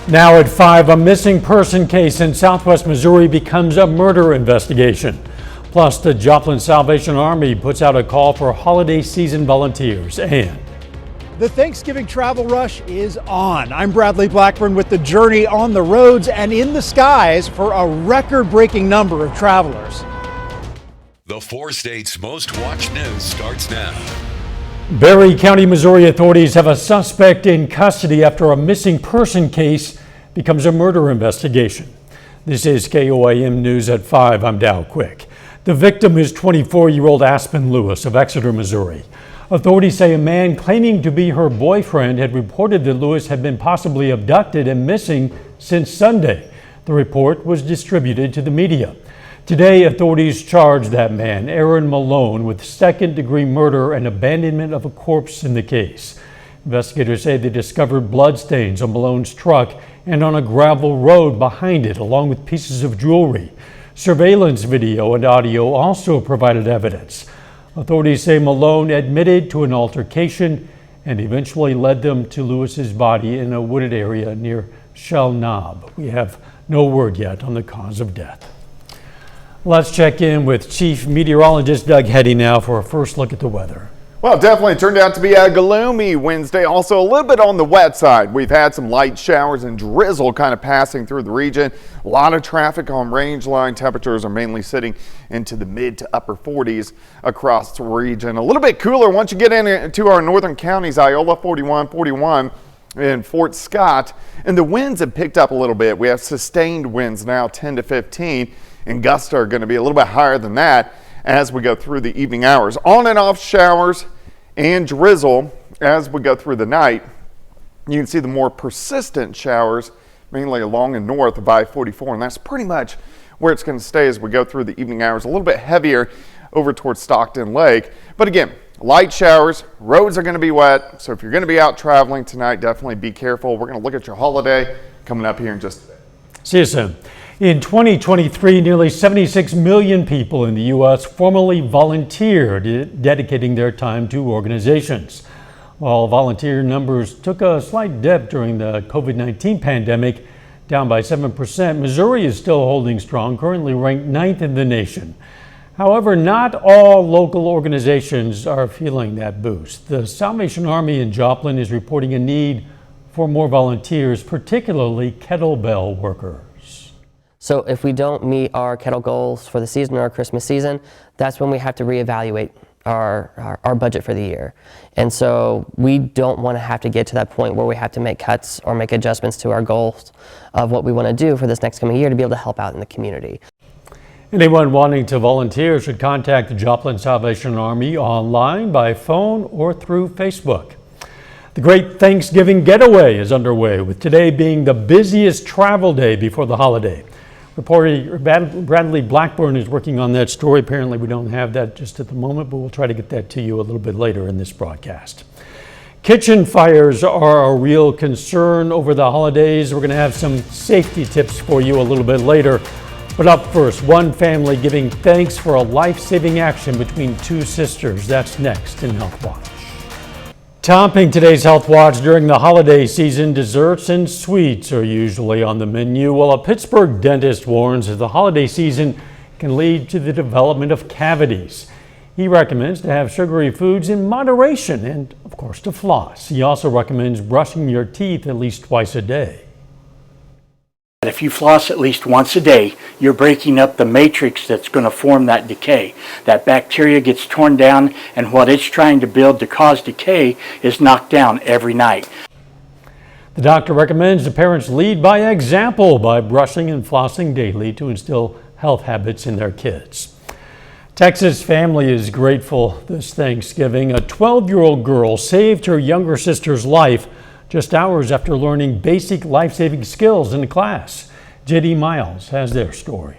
Now at 5, a missing person case in southwest Missouri becomes a murder investigation. Plus, the Joplin Salvation Army puts out a call for holiday season volunteers. And the Thanksgiving travel rush is on. I'm Bradley Blackburn with the Journey on the roads and in the skies for a record-breaking number of travelers. The 4 states' most watched news starts now. Berry County, Missouri authorities have a suspect in custody after a missing person case becomes a murder investigation. This is KOAM News at 5. I'm Dow Quick. The victim is 24-year-old Aspen Lewis of Exeter, Missouri. Authorities say a man claiming to be her boyfriend had reported that Lewis had been possibly abducted and missing since Sunday. The report was distributed to the media. Today, authorities charged that man, Aaron Malone, with second-degree murder and abandonment of a corpse in the case. Investigators say they discovered bloodstains on Malone's truck and on a gravel road behind it, along with pieces of jewelry. Surveillance video and audio also provided evidence. Authorities say Malone admitted to an altercation and eventually led them to Lewis's body in a wooded area near Shell Knob. We have no word yet on the cause of death. Let's check in with Chief Meteorologist Doug Heddy now for a first look at the weather. Well, it definitely turned out to be a gloomy Wednesday. Also a little bit on the wet side. We've had some light showers and drizzle kind of passing through the region. A lot of traffic on range line. Temperatures are mainly sitting into the mid to upper 40s across the region. A little bit cooler once you get into our northern counties. Iola 41 in Fort Scott. And the winds have picked up a little bit. We have sustained winds now 10 to 15. And gusts are going to be a little bit higher than that as we go through the evening hours. On and off showers and drizzle as we go through the night. You can see the more persistent showers mainly along and north of I-44, and that's pretty much where it's going to stay as we go through the evening hours. A little bit heavier over towards Stockton Lake. But again, light showers, roads are going to be wet, so if you're going to be out traveling tonight, definitely be careful. We're going to look at your holiday coming up here in just a bit. See you soon. In 2023, nearly 76 million people in the U.S. formally volunteered, dedicating their time to organizations. While volunteer numbers took a slight dip during the COVID-19 pandemic, down by 7%, Missouri is still holding strong, currently ranked 9th in the nation. However, not all local organizations are feeling that boost. The Salvation Army in Joplin is reporting a need for more volunteers, particularly kettlebell workers. So if we don't meet our kettle goals for the season or our Christmas season, that's when we have to reevaluate our budget for the year. And so we don't want to have to get to that point where we have to make cuts or make adjustments to our goals of what we want to do for this next coming year to be able to help out in the community. Anyone wanting to volunteer should contact the Joplin Salvation Army online, by phone, or through Facebook. The Great Thanksgiving Getaway is underway, with today being the busiest travel day before the holiday. Reporter Bradley Blackburn is working on that story. Apparently we don't have that just at the moment, but we'll try to get that to you a little bit later in this broadcast. Kitchen fires are a real concern over the holidays. We're going to have some safety tips for you a little bit later. But up first, one family giving thanks for a life-saving action between two sisters. That's next in Health Watch. Topping today's Health Watch during the holiday season, desserts and sweets are usually on the menu. Well, a Pittsburgh dentist warns that the holiday season can lead to the development of cavities. He recommends to have sugary foods in moderation and, of course, to floss. He also recommends brushing your teeth at least twice a day. If you floss at least once a day, you're breaking up the matrix that's going to form that decay. That bacteria gets torn down, and what it's trying to build to cause decay is knocked down every night. The doctor recommends the parents lead by example by brushing and flossing daily to instill health habits in their kids. Texas family is grateful this Thanksgiving. A 12-year-old girl saved her younger sister's life just hours after learning basic life-saving skills in class. J.D. Miles has their story.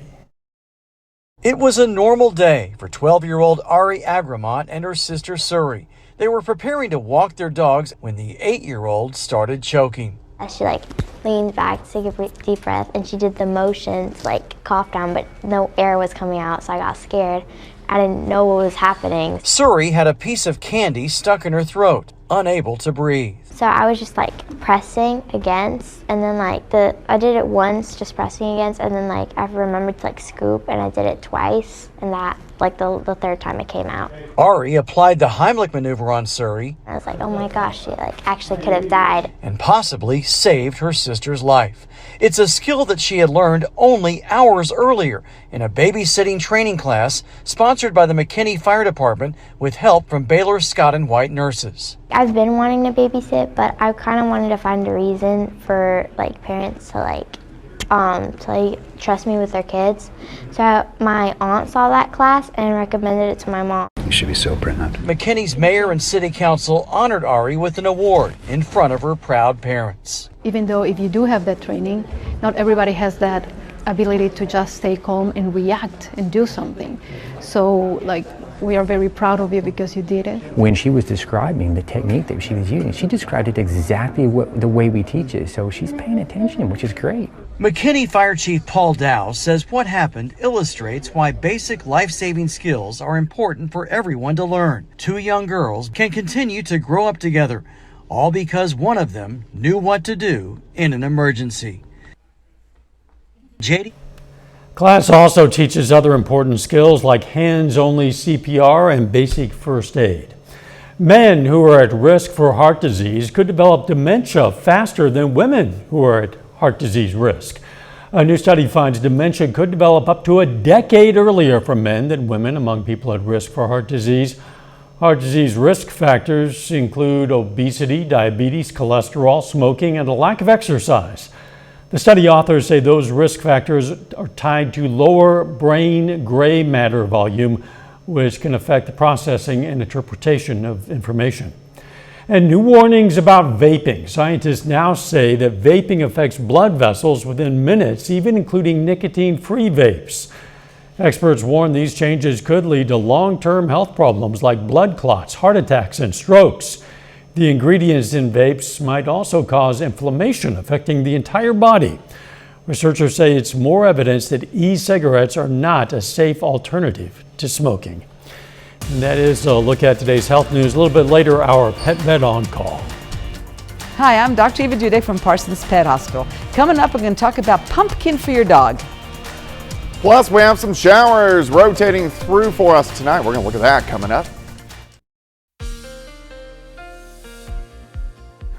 It was a normal day for 12-year-old Ari Agramont and her sister Suri. They were preparing to walk their dogs when the 8-year-old started choking. She leaned back to take a deep breath, and she did the motions, cough down, but no air was coming out, so I got scared. I didn't know what was happening. Suri had a piece of candy stuck in her throat, unable to breathe. So I was just like pressing against, and then like I did it once, just pressing against, and then like I remembered to like scoop, and I did it twice, and that like the third time it came out. Ari applied the Heimlich maneuver on Suri I was like, oh my gosh, she like actually could have died. and possibly saved her sister's life. It's a skill that she had learned only hours earlier in a babysitting training class sponsored by the McKinney Fire Department with help from Baylor Scott and White nurses. I've been wanting to babysit, but I kind of wanted to find a reason for like parents to trust me with their kids. So my aunt saw that class and recommended it to my mom. You should be so proud. McKinney's mayor and city council honored Ari with an award in front of her proud parents. Even though if you do have that training, not everybody has that ability to just stay calm and react and do something. So we are very proud of you because you did it. When she was describing the technique that she was using, she described it exactly the way we teach it. So she's paying attention, which is great. McKinney Fire Chief Paul Dow says what happened illustrates why basic life-saving skills are important for everyone to learn. Two young girls can continue to grow up together, all because one of them knew what to do in an emergency. JD? Class also teaches other important skills like hands-only CPR and basic first aid. Men who are at risk for heart disease could develop dementia faster than women who are at heart disease risk. A new study finds dementia could develop up to a decade earlier for men than women among people at risk for heart disease. Heart disease risk factors include obesity, diabetes, cholesterol, smoking, and a lack of exercise. The study authors say those risk factors are tied to lower brain gray matter volume, which can affect the processing and interpretation of information. And new warnings about vaping. Scientists now say that vaping affects blood vessels within minutes, even including nicotine-free vapes. Experts warn these changes could lead to long-term health problems like blood clots, heart attacks, and strokes. The ingredients in vapes might also cause inflammation affecting the entire body. Researchers say it's more evidence that e-cigarettes are not a safe alternative to smoking. And that is a look at today's health news. A little bit later, our Pet Vet On Call. Hi, I'm Dr. Eva Dudek from Parsons Pet Hospital. Coming up, we're going to talk about pumpkin for your dog. Plus, we have some showers rotating through for us tonight. We're going to look at that coming up.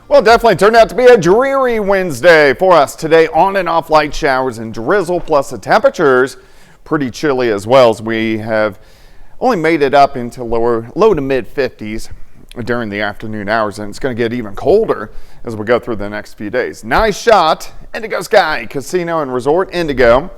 Well, definitely turned out to be a dreary Wednesday for us today. On and off light showers and drizzle, plus the temperatures pretty chilly as well, as we have only made it up into low to mid 50s during the afternoon hours, and it's going to get even colder as we go through the next few days. Nice shot. Indigo Sky Casino and Resort. Indigo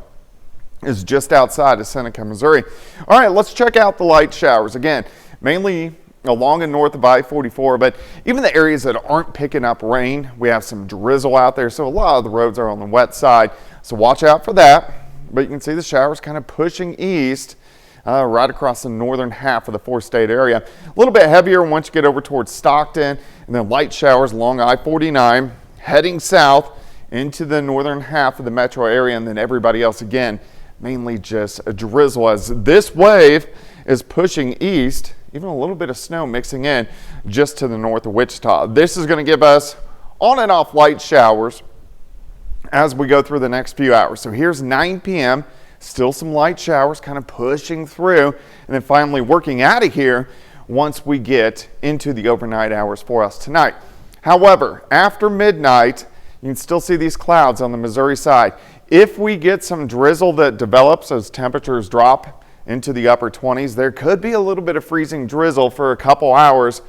is just outside of Seneca, Missouri. All right, let's check out the light showers. Again, mainly along and north of I-44, but even the areas that aren't picking up rain, we have some drizzle out there, so a lot of the roads are on the wet side, so watch out for that. But you can see the showers kind of pushing east right across the northern half of the four-state area. A little bit heavier once you get over towards Stockton, and then light showers along I-49 heading south into the northern half of the metro area, and then everybody else again mainly just a drizzle as this wave is pushing east. Even a little bit of snow mixing in just to the north of Wichita. This is going to give us on and off light showers as we go through the next few hours. So here's 9 p.m. Still some light showers kind of pushing through, and then finally working out of here once we get into the overnight hours for us tonight. However, after midnight, you can still see these clouds on the Missouri side. If we get some drizzle that develops as temperatures drop into the upper 20s, there could be a little bit of freezing drizzle for a couple hours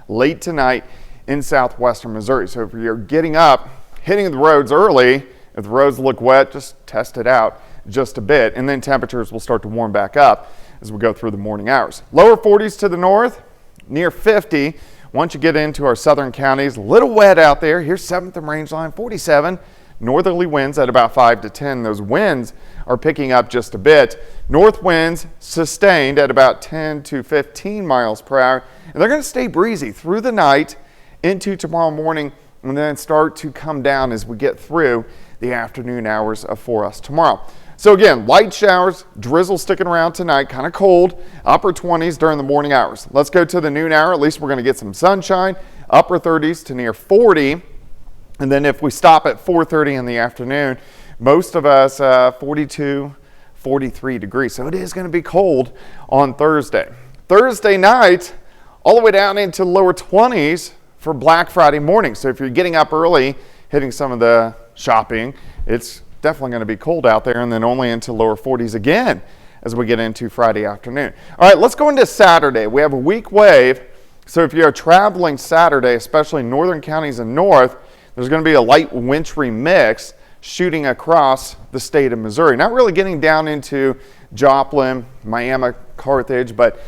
late tonight in southwestern Missouri. So if you're getting up, hitting the roads early, if the roads look wet, just test it out just a bit, and then temperatures will start to warm back up as we go through the morning hours. Lower 40s to the north, near 50. Once you get into our southern counties, a little wet out there. Here's 7th and range line, 47. Northerly winds at about 5 to 10. Those winds are picking up just a bit. North winds sustained at about 10 to 15 miles per hour. And they're going to stay breezy through the night into tomorrow morning, and then start to come down as we get through the afternoon hours for us tomorrow. So again, light showers, drizzle sticking around tonight, kind of cold, upper 20s during the morning hours. Let's go to the noon hour. At least we're going to get some sunshine, upper 30s to near 40. And then if we stop at 4:30 in the afternoon, most of us 42, 43 degrees. So it is going to be cold on Thursday. Thursday night, all the way down into lower 20s for Black Friday morning. So if you're getting up early, hitting some of the shopping, it's definitely going to be cold out there, and then only into lower 40s again as we get into Friday afternoon. All right, let's go into Saturday. We have a weak wave. So if you're traveling Saturday, especially northern counties and north, there's going to be a light wintry mix shooting across the state of Missouri. Not really getting down into Joplin, Miami, Carthage, but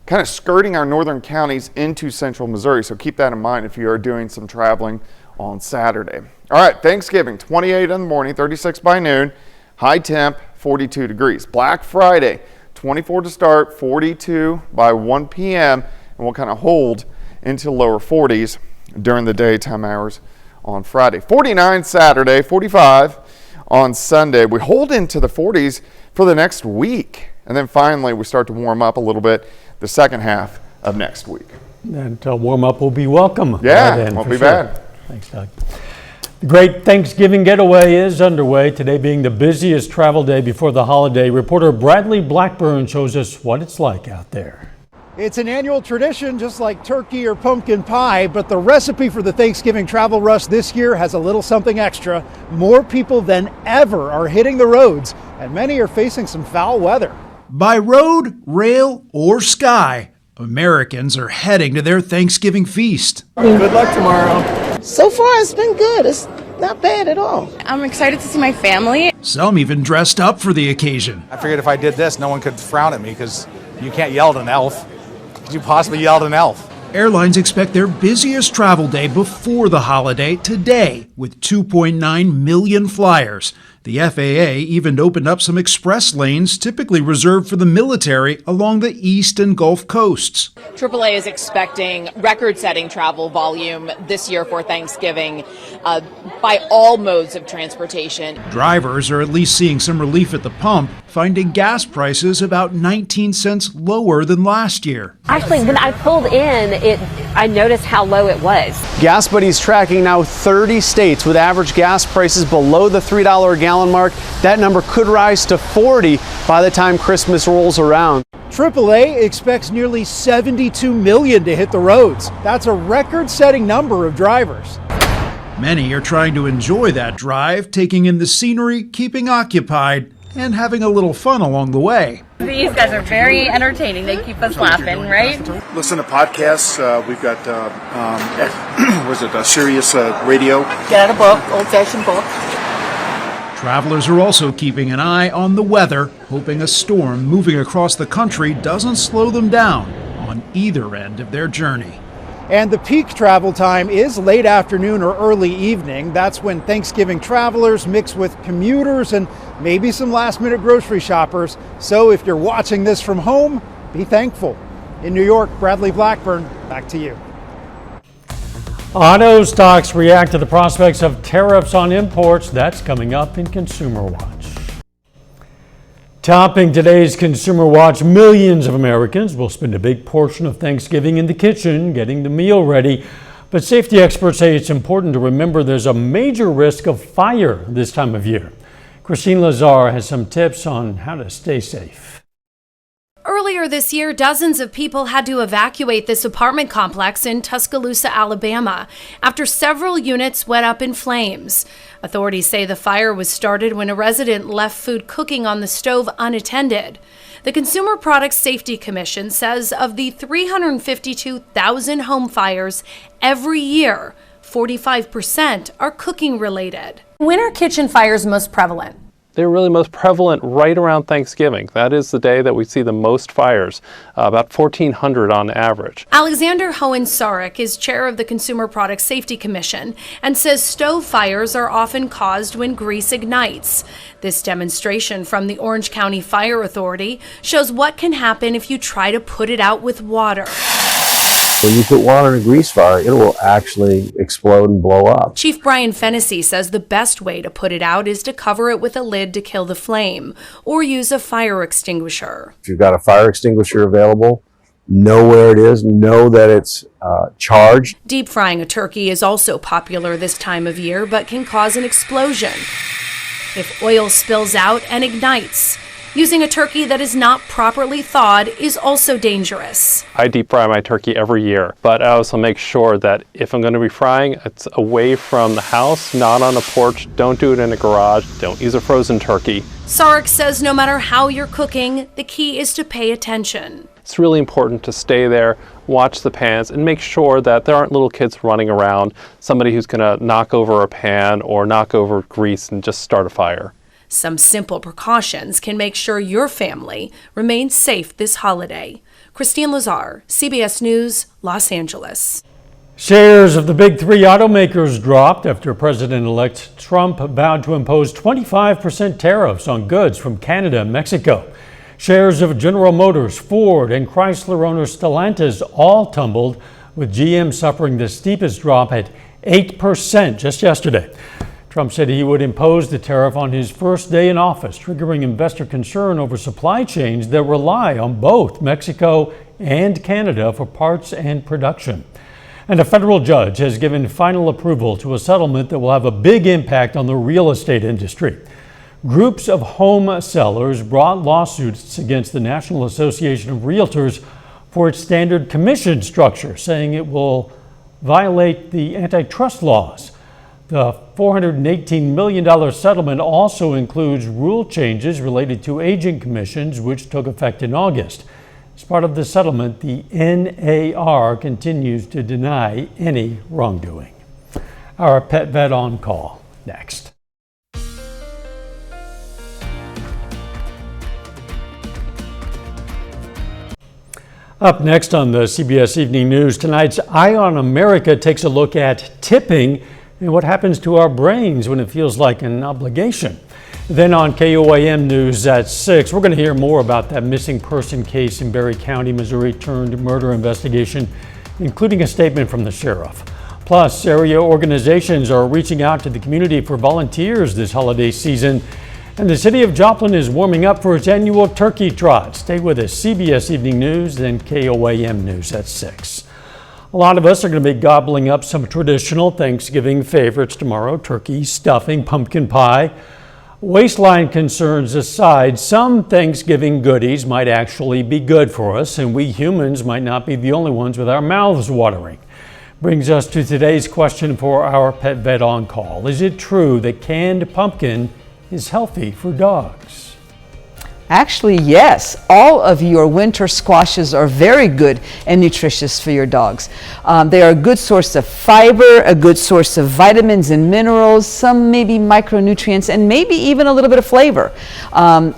kind of skirting our northern counties into central Missouri. So keep that in mind if you are doing some traveling on Saturday. All right, Thanksgiving, 28 in the morning, 36 by noon, high temp, 42 degrees. Black Friday, 24 to start, 42 by 1 p.m., and we'll kind of hold into lower 40s during the daytime hours on Friday. 49 Saturday, 45 on Sunday. We hold into the 40s for the next week, and then finally we start to warm up a little bit the second half of next week. And warm-up will be welcome. Yeah, then, won't for be sure. bad. Thanks, Doug. The great Thanksgiving getaway is underway, today being the busiest travel day before the holiday. Reporter Bradley Blackburn shows us what it's like out there. It's an annual tradition, just like turkey or pumpkin pie, but the recipe for the Thanksgiving travel rush this year has a little something extra. More people than ever are hitting the roads, and many are facing some foul weather. By road, rail, or sky, Americans are heading to their Thanksgiving feast. Good luck tomorrow. So far, it's been good. It's not bad at all. I'm excited to see my family. Some even dressed up for the occasion. I figured if I did this, no one could frown at me because you can't yell at an elf. Could you possibly yell at an elf? Airlines expect their busiest travel day before the holiday today with 2.9 million flyers. The FAA even opened up some express lanes typically reserved for the military along the east and Gulf coasts. AAA is expecting record-setting travel volume this year for Thanksgiving by all modes of transportation. Drivers are at least seeing some relief at the pump, finding gas prices about 19 cents lower than last year. Actually, when I pulled in, I noticed how low it was. Gas Buddy's tracking now 30 states with average gas prices below the $3 a gallon mark. That number could rise to 40 by the time Christmas rolls around. AAA expects nearly 72 million to hit the roads. That's a record-setting number of drivers. Many are trying to enjoy that drive, taking in the scenery, keeping occupied, and having a little fun along the way. These guys are very entertaining. They keep us laughing, right? Listen to podcasts. We've got, Sirius Radio. Get out a book, old-fashioned book. Travelers are also keeping an eye on the weather, hoping a storm moving across the country doesn't slow them down on either end of their journey. And the peak travel time is late afternoon or early evening. That's when Thanksgiving travelers mix with commuters and maybe some last-minute grocery shoppers. So if you're watching this from home, be thankful. In New York, Bradley Blackburn, back to you. Auto stocks react to the prospects of tariffs on imports. That's coming up in Consumer Watch. Topping today's Consumer Watch, millions of Americans will spend a big portion of Thanksgiving in the kitchen getting the meal ready. But safety experts say it's important to remember there's a major risk of fire this time of year. Christine Lazar has some tips on how to stay safe. Earlier this year, dozens of people had to evacuate this apartment complex in Tuscaloosa, Alabama, after several units went up in flames. Authorities say the fire was started when a resident left food cooking on the stove unattended. The Consumer Product Safety Commission says of the 352,000 home fires every year, 45% are cooking related. When are kitchen fires most prevalent? They're really most prevalent right around Thanksgiving. That is the day that we see the most fires, about 1,400 on average. Alexander Hohen-Sarek is chair of the Consumer Product Safety Commission and says stove fires are often caused when grease ignites. This demonstration from the Orange County Fire Authority shows what can happen if you try to put it out with water. When you put water in a grease fire, it will actually explode and blow up. Chief Brian Fennessy says the best way to put it out is to cover it with a lid to kill the flame or use a fire extinguisher. If you've got a fire extinguisher available, know where it is, know that it's charged. Deep frying a turkey is also popular this time of year, but can cause an explosion if oil spills out and ignites. Using a turkey that is not properly thawed is also dangerous. I deep fry my turkey every year, but I also make sure that if I'm going to be frying, it's away from the house, not on a porch. Don't do it in a garage. Don't use a frozen turkey. Sarek says no matter how you're cooking, the key is to pay attention. It's really important to stay there, watch the pans, and make sure that there aren't little kids running around, somebody who's going to knock over a pan or knock over grease and just start a fire. Some simple precautions can make sure your family remains safe this holiday. Christine Lazar, CBS News, Los Angeles. Shares of the big three automakers dropped after President-elect Trump vowed to impose 25% tariffs on goods from Canada and Mexico. Shares of General Motors, Ford, and Chrysler owner Stellantis all tumbled, with GM suffering the steepest drop at 8% just yesterday. Trump said he would impose the tariff on his first day in office, triggering investor concern over supply chains that rely on both Mexico and Canada for parts and production. And a federal judge has given final approval to a settlement that will have a big impact on the real estate industry. Groups of home sellers brought lawsuits against the National Association of Realtors for its standard commission structure, saying it will violate the antitrust laws. The $418 million settlement also includes rule changes related to agent commissions, which took effect in August. As part of the settlement, the NAR continues to deny any wrongdoing. Our pet vet on call next. Up next on the CBS Evening News, tonight's Eye on America takes a look at tipping and what happens to our brains when it feels like an obligation. Then on KOAM News at 6, we're going to hear more about that missing person case in Berry County, Missouri turned murder investigation, including a statement from the sheriff. Plus, area organizations are reaching out to the community for volunteers this holiday season. And the city of Joplin is warming up for its annual turkey trot. Stay with us, CBS Evening News, then KOAM News at 6. A lot of us are going to be gobbling up some traditional Thanksgiving favorites tomorrow: turkey, stuffing, pumpkin pie. Waistline concerns aside, some Thanksgiving goodies might actually be good for us, and we humans might not be the only ones with our mouths watering. Brings us to today's question for our pet vet on call. Is it true that canned pumpkin is healthy for dogs? Actually, yes. All of your winter squashes are very good and nutritious for your dogs. They are a good source of fiber, a good source of vitamins and minerals, some maybe micronutrients, and maybe even a little bit of flavor.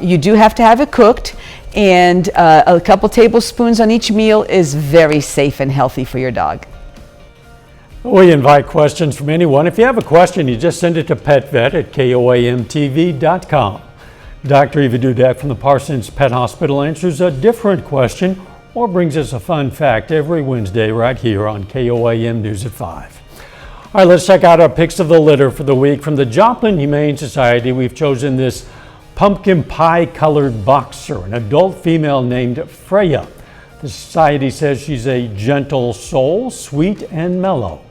You do have to have it cooked, and a couple tablespoons on each meal is very safe and healthy for your dog. We invite questions from anyone. If you have a question, you just send it to petvet@koamtv.com. Dr. Eva Dudek from the Parsons Pet Hospital answers a different question or brings us a fun fact every Wednesday right here on KOAM News at 5. All right, let's check out our picks of the litter for the week. From the Joplin Humane Society, we've chosen this pumpkin pie colored boxer, an adult female named Freya. The society says she's a gentle soul, sweet and mellow.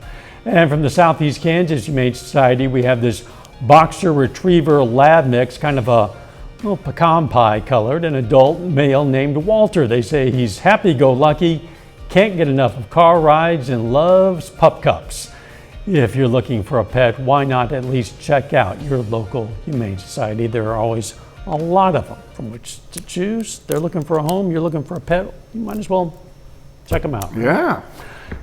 And from the Southeast Kansas Humane Society, we have this boxer retriever lab mix, kind of a little pecan pie colored, an adult male named Walter. They say he's happy-go-lucky, can't get enough of car rides, and loves pup cups. If you're looking for a pet, why not at least check out your local Humane Society? There are always a lot of them from which to choose. They're looking for a home, you're looking for a pet, you might as well check them out. Yeah.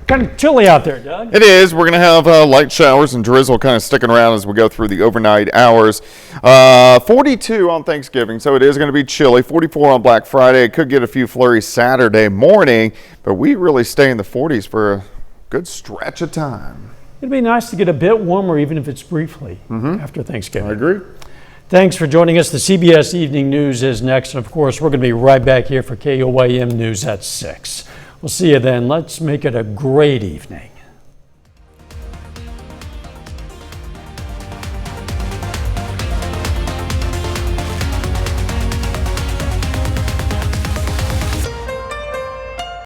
Kind of chilly out there, Doug. It is. We're going to have light showers and drizzle kind of sticking around as we go through the overnight hours. 42 on Thanksgiving, so it is going to be chilly. 44 on Black Friday. It could get a few flurries Saturday morning, but we really stay in the 40s for a good stretch of time. It'd be nice to get a bit warmer, even if it's briefly, after Thanksgiving. I agree. Thanks for joining us. The CBS Evening News is next. And of course, we're going to be right back here for KOAM News at 6. We'll see you then. Let's make it a great evening.